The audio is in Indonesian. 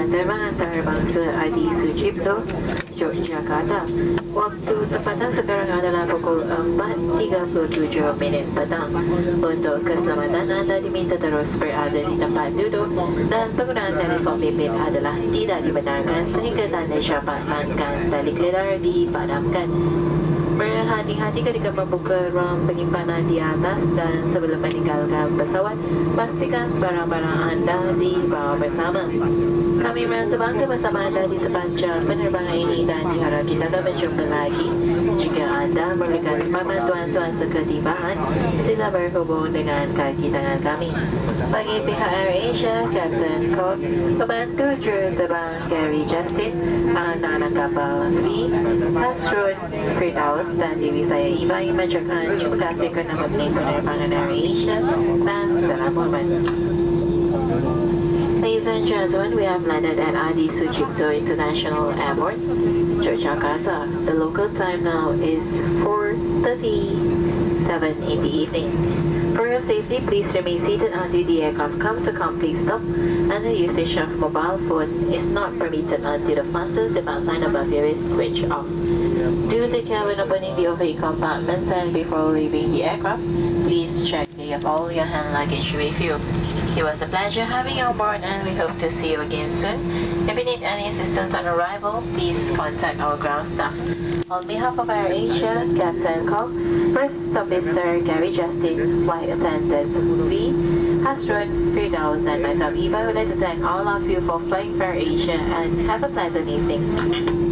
terbang antarabang Adi Sucipto, Yogyakarta. Waktu tempatan sekarang adalah pukul 4.37 petang. Untuk keselamatan anda diminta terus berada di tempat duduk dan penggunaan telefon bimbit adalah tidak dibenarkan sehingga tanda syapat pelanggan balik lidar dipadamkan. Berhati-hati ketika membuka ruang penyimpanan di atas dan sebelum meninggalkan pesawat, pastikan barang-barang anda dibawa bersama. Kami merasa bangga bersama anda di sepanjang penerbangan ini dan diharap kita akan berjumpa lagi. Jika anda memerlukan bantuan seketibahan, sila berhubung dengan kaki tangan kami. Bagi pihak AirAsia, Captain Cook, pembantu juruterbang Gary Justin, anak-anak kapal V, Hasrun Firdaus, dan diri saya Iba ingin mengucapkan terima kasih kerana memilih penerbangan AirAsia dan salam hormat. Ladies and gentlemen, we have landed at Adi Sucipto International Airport, Yogyakarta. The local time now is 4:37 in the evening. For your safety, please remain seated until the aircraft comes to complete stop, and the usage of mobile phone is not permitted until the fasten seatbelt sign above you is switched off. Do take care when opening the overhead compartments, and before leaving the aircraft, please check that you have all your hand luggage with you. It was a pleasure having you on board, and we hope to see you again soon. If you need any assistance on arrival, please contact our ground staff. On behalf of AirAsia, Captain Cook, First Officer Gary Justin, Flight Attendants V, Hasrun Firdaus, and myself Eva, would like to thank all of you for flying for AirAsia and have a pleasant evening.